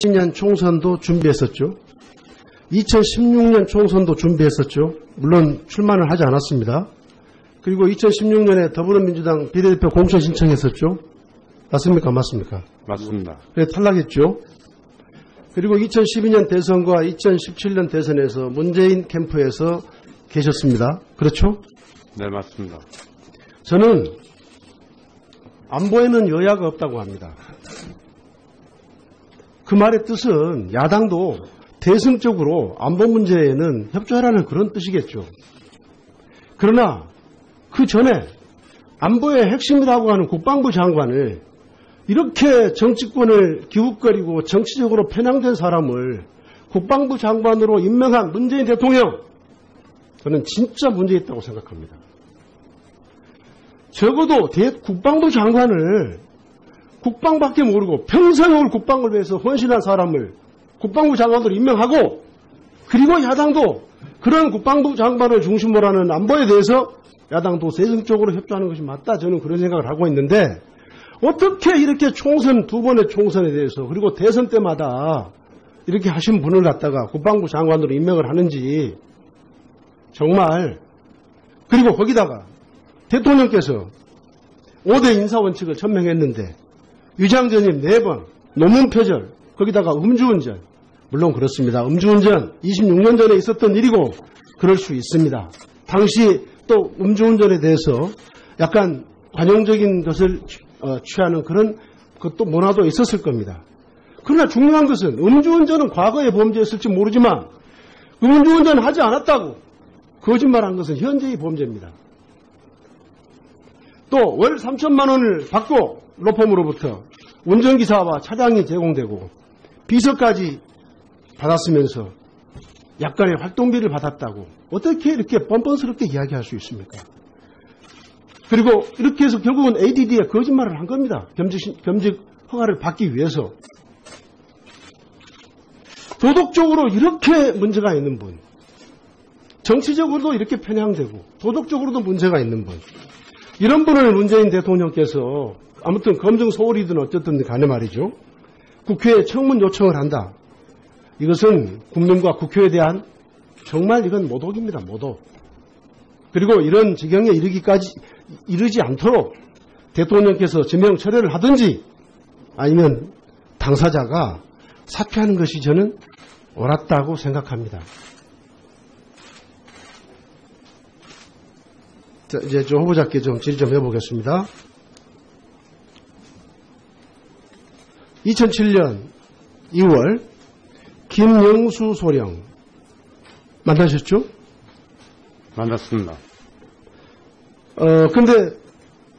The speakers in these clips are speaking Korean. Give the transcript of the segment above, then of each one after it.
2010년 총선도 준비했었죠. 2016년 총선도 준비했었죠. 물론 출마는 하지 않았습니다. 그리고 2016년에 더불어민주당 비례대표 공천 신청했었죠. 맞습니까? 맞습니까? 맞습니다. 그래 탈락했죠. 그리고 2012년 대선과 2017년 대선에서 문재인 캠프에서 계셨습니다. 그렇죠? 네, 맞습니다. 저는 안보에는 여야가 없다고 합니다. 그 말의 뜻은 야당도 대승적으로 안보 문제에는 협조하라는 그런 뜻이겠죠. 그러나 그 전에 안보의 핵심이라고 하는 국방부 장관을 이렇게 정치권을 기웃거리고 정치적으로 편향된 사람을 국방부 장관으로 임명한 문재인 대통령, 저는 진짜 문제 있다고 생각합니다. 적어도 국방부 장관을 국방밖에 모르고 평생을 국방을 위해서 헌신한 사람을 국방부 장관으로 임명하고, 그리고 야당도 그런 국방부 장관을 중심으로 하는 안보에 대해서 야당도 대승적으로 협조하는 것이 맞다, 저는 그런 생각을 하고 있는데, 어떻게 이렇게 총선, 두 번의 총선에 대해서 그리고 대선 때마다 이렇게 하신 분을 갖다가 국방부 장관으로 임명을 하는지 정말. 그리고 거기다가 대통령께서 5대 인사원칙을 천명했는데 위장전입 4번, 논문 표절, 거기다가 음주운전. 물론 그렇습니다. 음주운전 26년 전에 있었던 일이고 그럴 수 있습니다. 당시 또 음주운전에 대해서 약간 관용적인 것을 취하는 그런 것도 문화도 있었을 겁니다. 그러나 중요한 것은 음주운전은 과거에 범죄였을지 모르지만 음주운전 하지 않았다고 거짓말한 것은 현재의 범죄입니다. 또 월 3천만 원을 받고 로펌으로부터 운전기사와 차량이 제공되고 비서까지 받았으면서 약간의 활동비를 받았다고 어떻게 이렇게 뻔뻔스럽게 이야기할 수 있습니까? 그리고 이렇게 해서 결국은 ADD에 거짓말을 한 겁니다. 겸직 허가를 받기 위해서. 도덕적으로 이렇게 문제가 있는 분, 정치적으로도 이렇게 편향되고 도덕적으로도 문제가 있는 분, 이런 분을 문재인 대통령께서 아무튼 검증 소홀이든 어쨌든 간에 말이죠, 국회에 청문 요청을 한다. 이것은 국민과 국회에 대한 정말 이건 모독입니다. 모독. 그리고 이런 지경에 이르지 않도록 대통령께서 지명 철회를 하든지 아니면 당사자가 사퇴하는 것이 저는 옳았다고 생각합니다. 자, 이제 저 후보자께 좀 질의 좀 해보겠습니다. 2007년 2월 김영수 소령 만나셨죠? 만났습니다. 근데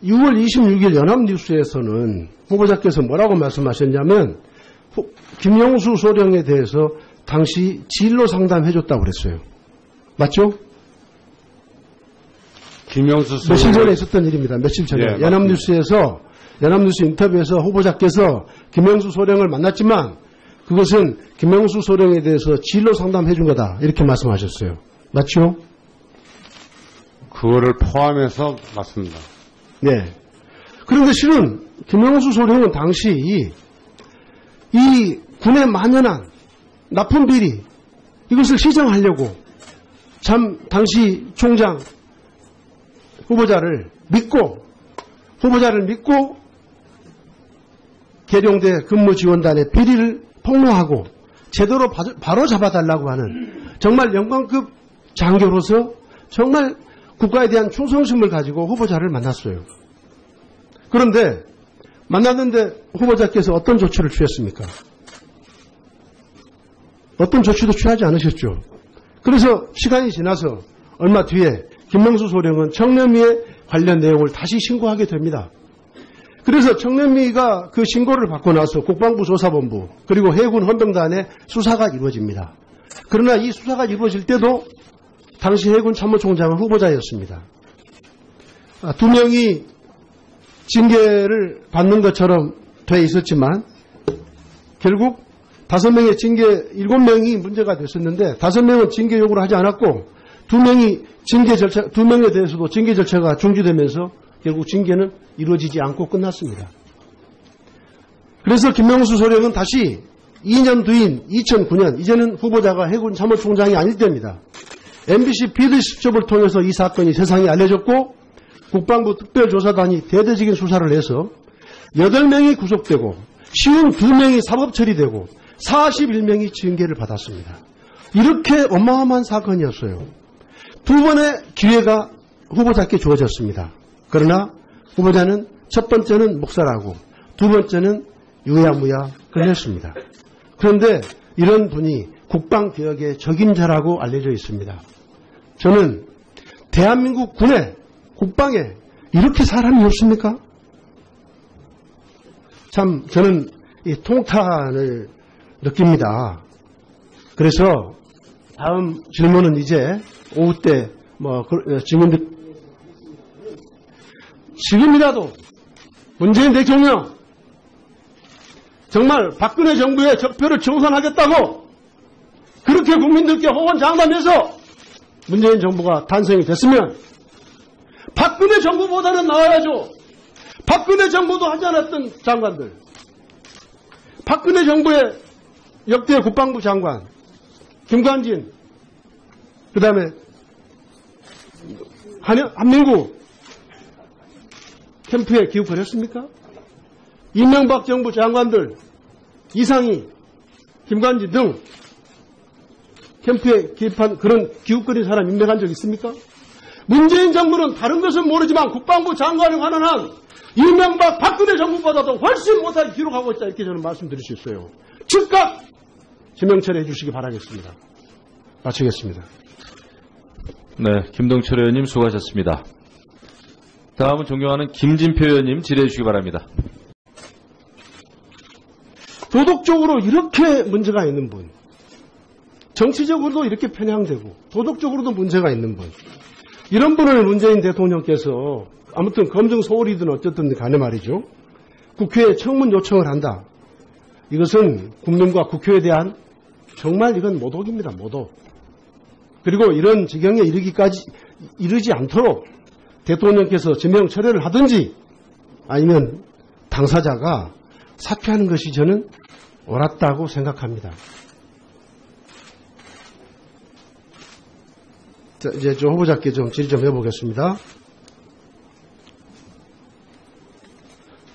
6월 26일 연합뉴스에서는 후보자께서 뭐라고 말씀하셨냐면 김영수 소령에 대해서 당시 진로 상담해줬다고 그랬어요. 맞죠? 김영수 소령 며칠 전에 있었던 일입니다. 며칠 전에. 예, 연합뉴스 인터뷰에서 후보자께서 김영수 소령을 만났지만 그것은 김영수 소령에 대해서 진로 상담해준 거다, 이렇게 말씀하셨어요. 맞죠? 그거를 포함해서 맞습니다. 네. 그런데 실은 김영수 소령은 당시 이 군에 만연한 납품 비리, 이것을 시정하려고 참 당시 총장 후보자를 믿고 계룡대 근무지원단의 비리를 폭로하고 제대로 바로 잡아달라고 하는 정말 영광급 장교로서 정말 국가에 대한 충성심을 가지고 후보자를 만났어요. 그런데 만났는데 후보자께서 어떤 조치를 취했습니까? 어떤 조치도 취하지 않으셨죠. 그래서 시간이 지나서 얼마 뒤에 김명수 소령은 청렴위에 관련 내용을 다시 신고하게 됩니다. 그래서 청렴위가 그 신고를 받고 나서 국방부 조사본부 그리고 해군 헌병단의 수사가 이루어집니다. 그러나 이 수사가 이루어질 때도 당시 해군 참모총장은 후보자였습니다. 2명이 징계를 받는 것처럼 돼 있었지만 결국 5명의 징계, 7명이 문제가 됐었는데 5명은 징계 요구를 하지 않았고 2명에 대해서도 징계 절차가 중지되면서 결국 징계는 이루어지지 않고 끝났습니다. 그래서 김명수 소령은 다시 2년 뒤인 2009년, 이제는 후보자가 해군 참모총장이 아닐 때입니다. MBC 비디수첩을 통해서 이 사건이 세상에 알려졌고 국방부 특별조사단이 대대적인 수사를 해서 8명이 구속되고 52명이 사법 처리되고 41명이 징계를 받았습니다. 이렇게 어마어마한 사건이었어요. 두 번의 기회가 후보자께 주어졌습니다. 그러나 후보자는 첫 번째는 묵살하고 두 번째는 유야무야 끝냈습니다. 그런데 이런 분이 국방개혁의 적임자라고 알려져 있습니다. 저는 대한민국 군에 국방에 이렇게 사람이 없습니까? 참 저는 이 통탄을 느낍니다. 그래서 다음 질문은 이제 오후 때 지금이라도 문재인 대통령 정말 박근혜 정부의 적폐를 청산하겠다고 그렇게 국민들께 호언장담해서 문재인 정부가 탄생이 됐으면 박근혜 정부보다는 나아야죠. 박근혜 정부도 하지 않았던 장관들, 박근혜 정부의 역대 국방부 장관 김관진, 그 다음에 한민구 캠프에 기웃을 했습니까? 이명박 정부 장관들 이상희, 김관진 등 캠프에 기입한 그런 기웃거린 사람 임명한 적 있습니까? 문재인 정부는 다른 것은 모르지만 국방부 장관에 관한 한 이명박 박근혜 정부보다도 훨씬 못하게 기록하고 있다, 이렇게 저는 말씀드릴 수 있어요. 즉각 지명철해 주시기 바라겠습니다. 마치겠습니다. 네, 김동철 의원님 수고하셨습니다. 다음은 존경하는 김진표 의원님 질의해 주시기 바랍니다. 도덕적으로 이렇게 문제가 있는 분, 정치적으로도 이렇게 편향되고 도덕적으로도 문제가 있는 분, 이런 분을 문재인 대통령께서 아무튼 검증 소홀이든 어쨌든 간에 말이죠, 국회에 청문 요청을 한다. 이것은 국민과 국회에 대한 정말 이건 모독입니다. 모독. 그리고 이런 지경에 이르지 않도록 대통령께서 지명 철회를 하든지 아니면 당사자가 사퇴하는 것이 저는 옳았다고 생각합니다. 자, 이제 저 후보자께 좀 질의 좀 해보겠습니다.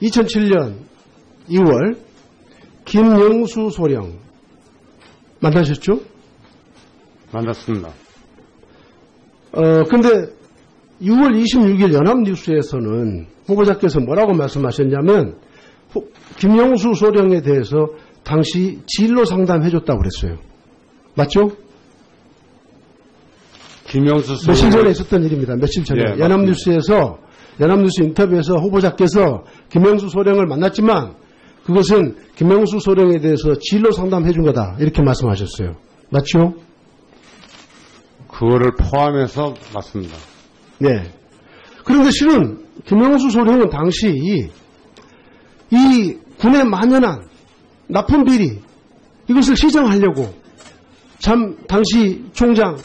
2007년 2월 김영수 소령 만나셨죠? 만났습니다. 근데 6월 26일 연합뉴스에서는 후보자께서 뭐라고 말씀하셨냐면 김영수 소령에 대해서 당시 진로 상담해줬다고 그랬어요. 맞죠? 김영수 소령 며칠 전에 있었던 일입니다. 며칠 전에. 예, 연합뉴스 인터뷰에서 후보자께서 김영수 소령을 만났지만 그것은 김영수 소령에 대해서 진로 상담해준 거다, 이렇게 말씀하셨어요. 맞죠? 그거를 포함해서 맞습니다. 네. 그런데 실은 김영수 소령은 당시 이 군에 만연한 나쁜 비리, 이것을 시정하려고 참 당시 총장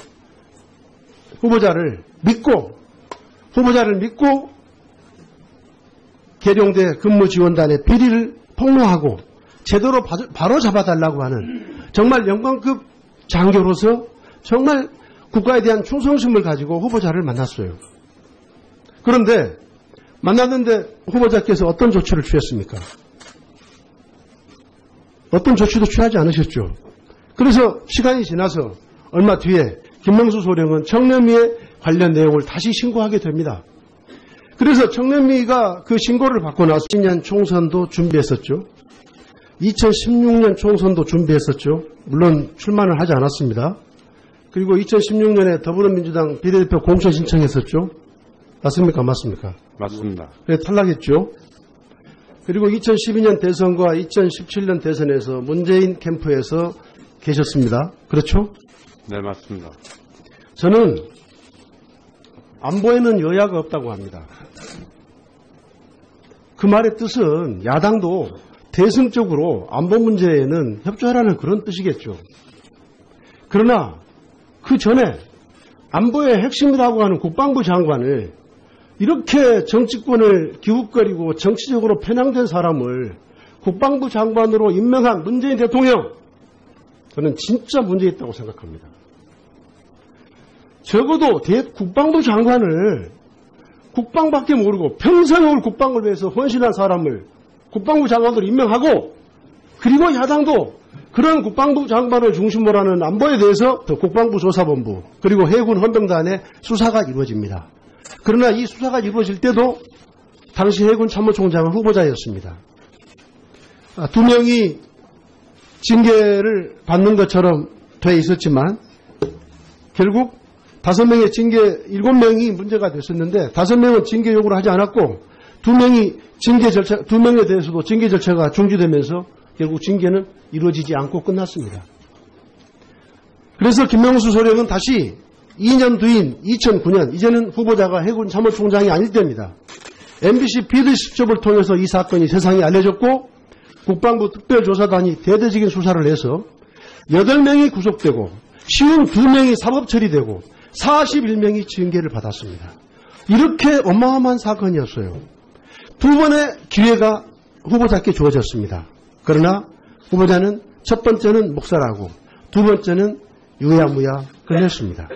후보자를 믿고 계룡대 근무지원단의 비리를 폭로하고 제대로 바로 잡아달라고 하는 정말 영광급 장교로서 정말 국가에 대한 충성심을 가지고 후보자를 만났어요. 그런데 만났는데 후보자께서 어떤 조치를 취했습니까? 어떤 조치도 취하지 않으셨죠. 그래서 시간이 지나서 얼마 뒤에 김명수 소령은 청렴위에 관련 내용을 다시 신고하게 됩니다. 그래서 청렴위가 그 신고를 받고 나서 2010년 총선도 준비했었죠. 2016년 총선도 준비했었죠. 물론 출마를 하지 않았습니다. 그리고 2016년에 더불어민주당 비례대표 공천 신청했었죠. 맞습니까? 맞습니까? 맞습니다. 그래 탈락했죠. 그리고 2012년 대선과 2017년 대선에서 문재인 캠프에서 계셨습니다. 그렇죠? 네, 맞습니다. 저는 안보에는 여야가 없다고 합니다. 그 말의 뜻은 야당도 대승적으로 안보 문제에는 협조하라는 그런 뜻이겠죠. 그러나 그 전에 안보의 핵심이라고 하는 국방부 장관을 이렇게 정치권을 기웃거리고 정치적으로 편향된 사람을 국방부 장관으로 임명한 문재인 대통령, 저는 진짜 문제 있다고 생각합니다. 적어도 국방부 장관을 국방밖에 모르고 평생을 국방을 위해서 헌신한 사람을 국방부 장관으로 임명하고, 그리고 야당도 그런 국방부 장관을 중심으로 하는 안보에 대해서 국방부 조사본부 그리고 해군 헌병단의 수사가 이루어집니다. 그러나 이 수사가 이루어질 때도 당시 해군 참모총장은 후보자였습니다. 두 명이 징계를 받는 것처럼 돼 있었지만 결국 5명의 징계, 7명이 문제가 됐었는데 5명은 징계 요구를 하지 않았고 2명에 대해서도 징계 절차가 중지되면서 결국 징계는 이루어지지 않고 끝났습니다. 그래서 김명수 소령은 다시 2년 뒤인 2009년, 이제는 후보자가 해군 참모총장이 아닐 때입니다. MBC 비디수첩을 통해서 이 사건이 세상에 알려졌고 국방부 특별조사단이 대대적인 수사를 해서 8명이 구속되고 52명이 사법 처리되고 41명이 징계를 받았습니다. 이렇게 어마어마한 사건이었어요. 두 번의 기회가 후보자께 주어졌습니다. 그러나 후보자는 첫 번째는 묵살하고 두 번째는 유야무야 끝냈습니다.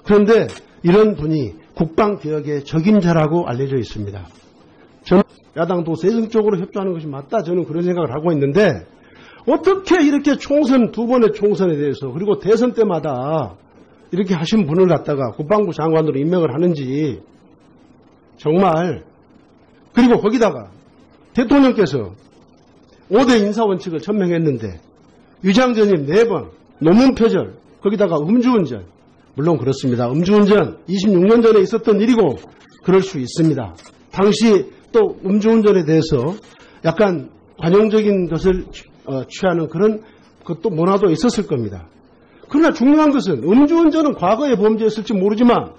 그런데 이런 분이 국방개혁의 적임자라고 알려져 있습니다. 저는 야당도 세정적으로 협조하는 것이 맞다, 저는 그런 생각을 하고 있는데 어떻게 이렇게 총선, 두 번의 총선에 대해서 그리고 대선 때마다 이렇게 하신 분을 갖다가 국방부 장관으로 임명을 하는지 정말. 그리고 거기다가 대통령께서 5대 인사원칙을 천명했는데 위장전입 4번, 논문 표절, 거기다가 음주운전. 물론 그렇습니다. 음주운전 26년 전에 있었던 일이고 그럴 수 있습니다. 당시 또 음주운전에 대해서 약간 관용적인 것을 취하는 그런 것도 문화도 있었을 겁니다. 그러나 중요한 것은 음주운전은 과거의 범죄였을지 모르지만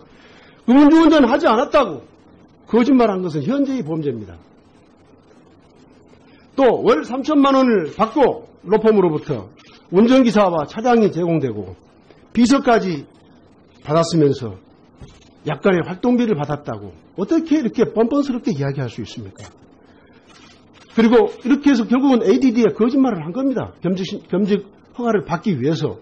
음주운전 하지 않았다고 거짓말한 것은 현재의 범죄입니다. 또 월 3천만 원을 받고 로펌으로부터 운전기사와 차량이 제공되고 비서까지 받았으면서 약간의 활동비를 받았다고 어떻게 이렇게 뻔뻔스럽게 이야기할 수 있습니까? 그리고 이렇게 해서 결국은 ADD에 거짓말을 한 겁니다. 겸직 허가를 받기 위해서.